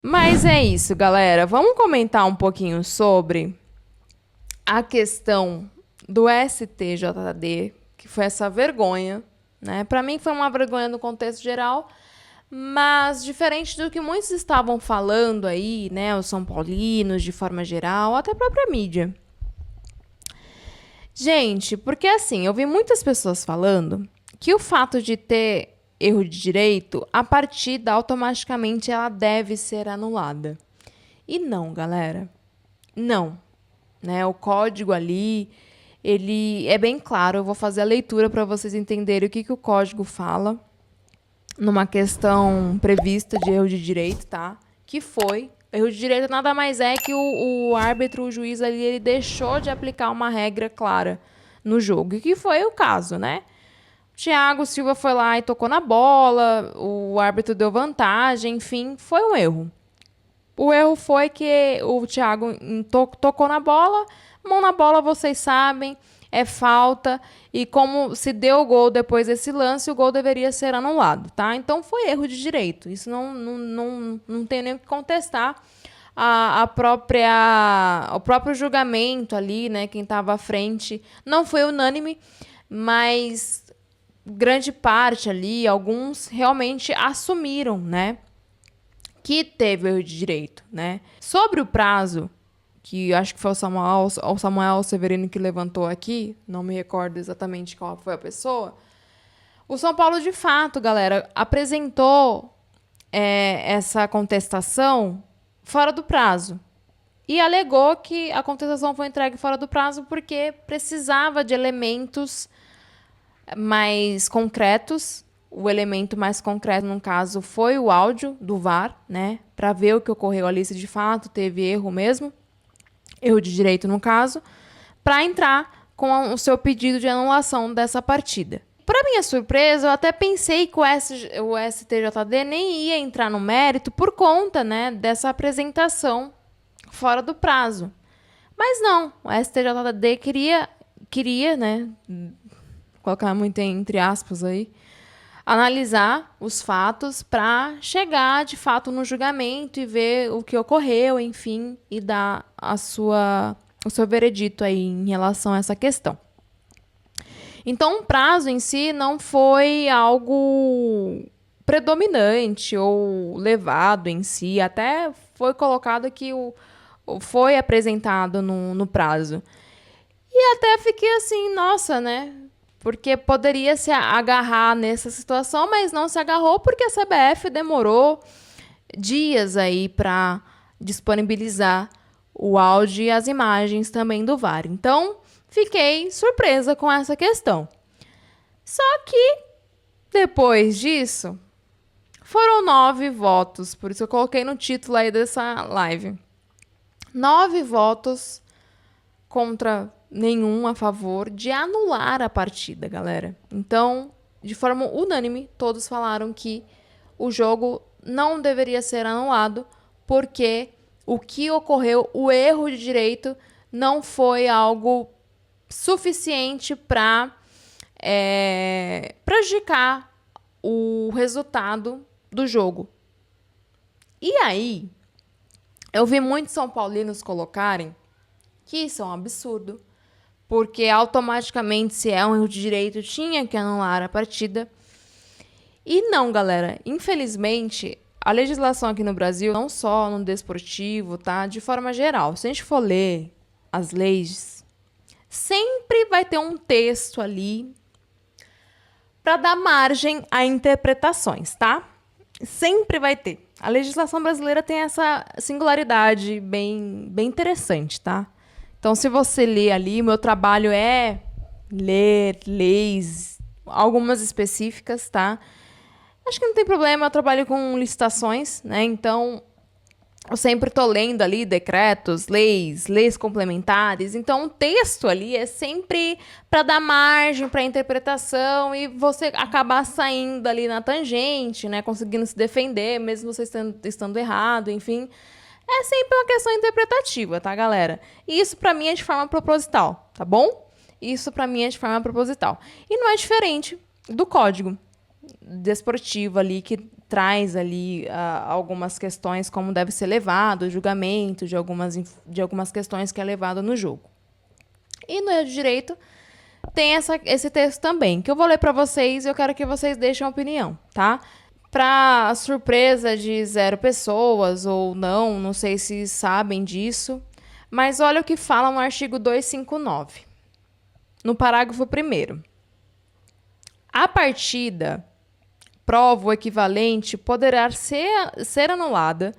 Mas é isso, galera. Vamos comentar um pouquinho sobre a questão do STJD, que foi essa vergonha, né? Para mim foi uma vergonha no contexto geral, mas diferente do que muitos estavam falando aí, né, os são paulinos de forma geral, até a própria mídia. Gente, porque assim, eu vi muitas pessoas falando que o fato de ter erro de direito, a partida automaticamente ela deve ser anulada. E não, galera. Não, né? O código ali, ele é bem claro. Eu vou fazer a leitura para vocês entenderem o que o código fala numa questão prevista de erro de direito, tá? Que foi erro de direito nada mais é que o árbitro, o juiz ali, ele deixou de aplicar uma regra clara no jogo, e que foi o caso, né? Thiago Silva foi lá e tocou na bola, o árbitro deu vantagem, enfim, foi um erro. O erro foi que o Thiago tocou na bola, mão na bola, vocês sabem, é falta. E como se deu o gol depois desse lance, o gol deveria ser anulado, tá? Então foi erro de direito. Isso não tem nem o que contestar. O próprio julgamento ali, né? Quem estava à frente não foi unânime, mas grande parte ali, alguns realmente assumiram, né? Que teve erro de direito, né? Sobre o prazo, que acho que foi o Samuel Severino que levantou aqui, não me recordo exatamente qual foi a pessoa. O São Paulo, de fato, galera, apresentou essa contestação fora do prazo. E alegou que a contestação foi entregue fora do prazo porque precisava de elementos mais concretos. O elemento mais concreto, no caso, foi o áudio do VAR, né? Para ver o que ocorreu ali, se de fato teve erro mesmo, erro de direito no caso, para entrar com o seu pedido de anulação dessa partida. Para minha surpresa, eu até pensei que o STJD nem ia entrar no mérito por conta, né, dessa apresentação fora do prazo. Mas não, o STJD queria, né, colocar muito entre aspas aí, analisar os fatos para chegar de fato no julgamento e ver o que ocorreu, enfim, e dar o seu veredito aí em relação a essa questão. Então, o prazo em si não foi algo predominante ou levado em si, até foi colocado que foi apresentado no prazo. E até fiquei assim, nossa, né? Porque poderia se agarrar nessa situação, mas não se agarrou porque a CBF demorou dias aí para disponibilizar o áudio e as imagens também do VAR. Então, fiquei surpresa com essa questão. Só que, depois disso, foram 9 votos, por isso eu coloquei no título aí dessa live. 9 votos contra nenhum a favor de anular a partida, galera. Então, de forma unânime, todos falaram que o jogo não deveria ser anulado porque o que ocorreu, o erro de direito, não foi algo suficiente para prejudicar o resultado do jogo. E aí, eu vi muitos São Paulinos colocarem que isso é um absurdo, porque automaticamente, se é um erro de direito, tinha que anular a partida. E não, galera. Infelizmente, a legislação aqui no Brasil, não só no desportivo, tá? De forma geral, se a gente for ler as leis, sempre vai ter um texto ali para dar margem a interpretações, tá? Sempre vai ter. A legislação brasileira tem essa singularidade bem interessante, tá? Então, se você ler ali, meu trabalho é ler leis, algumas específicas, tá? Acho que não tem problema, eu trabalho com licitações, né? Então, eu sempre tô lendo ali decretos, leis complementares. Então, o texto ali é sempre para dar margem para interpretação e você acabar saindo ali na tangente, né? Conseguindo se defender, mesmo você estando errado, enfim. É sempre uma questão interpretativa, tá, galera? E isso pra mim é de forma proposital, tá bom? Isso pra mim é de forma proposital. E não é diferente do código desportivo ali que traz ali algumas questões como deve ser levado, o julgamento de algumas questões que é levado no jogo. E no erro de direito tem esse texto também, que eu vou ler para vocês e eu quero que vocês deixem a opinião, tá? Para surpresa de 0 pessoas ou não sei se sabem disso, mas olha o que fala no artigo 259, no parágrafo 1º. A partida, prova ou equivalente, poderá ser anulada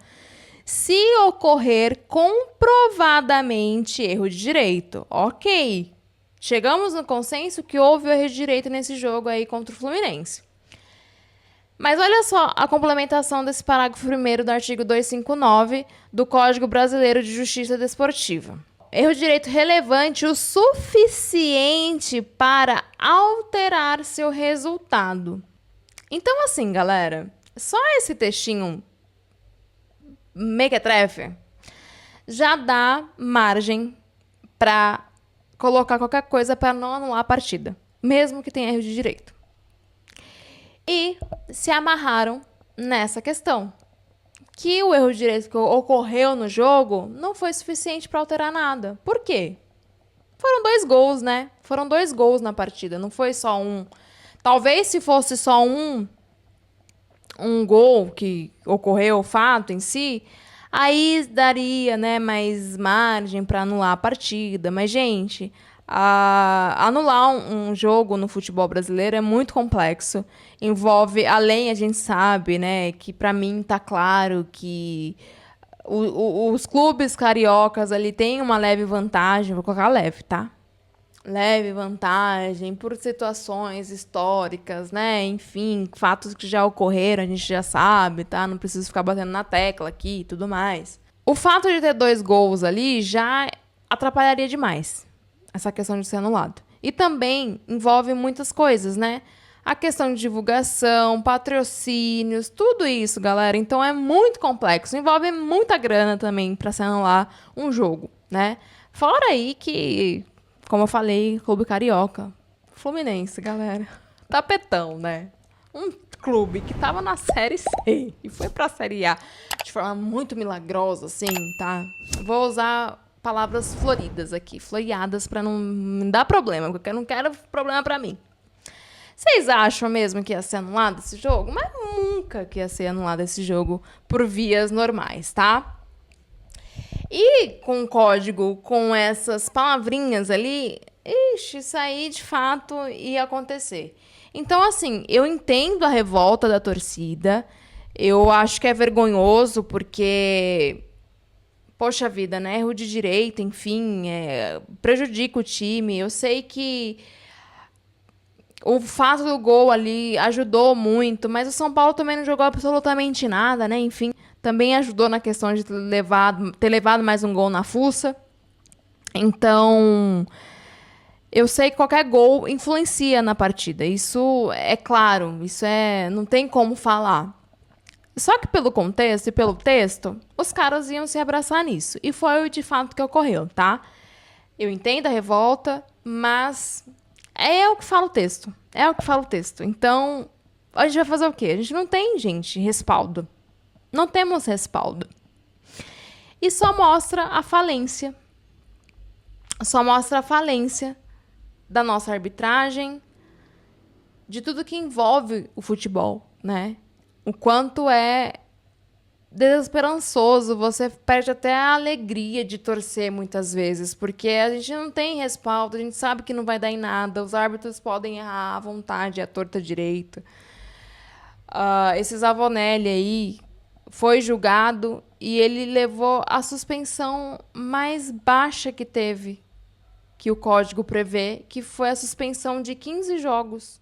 se ocorrer comprovadamente erro de direito. Ok. Chegamos no consenso que houve erro de direito nesse jogo aí contra o Fluminense. Mas olha só a complementação desse parágrafo 1º do artigo 259 do Código Brasileiro de Justiça Desportiva. Erro de direito relevante o suficiente para alterar seu resultado. Então, assim, galera, só esse textinho mequetrefe já dá margem para colocar qualquer coisa para não anular a partida, mesmo que tenha erro de direito. E se amarraram nessa questão, que o erro de direito que ocorreu no jogo não foi suficiente para alterar nada. Por quê? Foram 2 gols, né? Foram 2 gols na partida, não foi só um. Talvez se fosse só um gol que ocorreu, o fato em si, aí daria, né, mais margem para anular a partida. Mas, gente, anular um jogo no futebol brasileiro é muito complexo. Envolve, além, a gente sabe, né, que para mim tá claro que os clubes cariocas ali têm uma leve vantagem, vou colocar leve, tá? Leve vantagem por situações históricas, né? Enfim, fatos que já ocorreram, a gente já sabe, tá? Não preciso ficar batendo na tecla aqui e tudo mais. O fato de ter 2 gols ali já atrapalharia demais essa questão de ser anulado. E também envolve muitas coisas, né? A questão de divulgação, patrocínios, tudo isso, galera. Então é muito complexo. Envolve muita grana também para se anular um jogo, né? Fora aí que, como eu falei, Clube Carioca. Fluminense, galera. Tapetão, né? Um clube que tava na Série C e foi pra Série A de forma muito milagrosa, assim, tá? Vou usar palavras floridas aqui, floreadas, pra não me dar problema, porque eu não quero problema pra mim. Vocês acham mesmo que ia ser anulado esse jogo? Mas nunca que ia ser anulado esse jogo por vias normais, tá? E com o código, com essas palavrinhas ali, isso aí de fato ia acontecer. Então, assim, eu entendo a revolta da torcida. Eu acho que é vergonhoso porque, poxa vida, né? Erro de direito, enfim, prejudica o time. Eu sei que o fato do gol ali ajudou muito, mas o São Paulo também não jogou absolutamente nada, né? Enfim, também ajudou na questão de ter levado mais um gol na fuça. Então, eu sei que qualquer gol influencia na partida. Isso é claro, não tem como falar. Só que pelo contexto e pelo texto, os caras iam se abraçar nisso. E foi de fato que ocorreu, tá? Eu entendo a revolta, mas é o que fala o texto. É o que fala o texto. Então, a gente vai fazer o quê? A gente não tem, gente, respaldo. Não temos respaldo. E só mostra a falência. Só mostra a falência da nossa arbitragem, de tudo que envolve o futebol, né? O quanto é desesperançoso, você perde até a alegria de torcer muitas vezes, porque a gente não tem respaldo, a gente sabe que não vai dar em nada, os árbitros podem errar à vontade, à torta direito. Esse Zavonelli aí foi julgado e ele levou a suspensão mais baixa que teve, que o código prevê, que foi a suspensão de 15 jogos.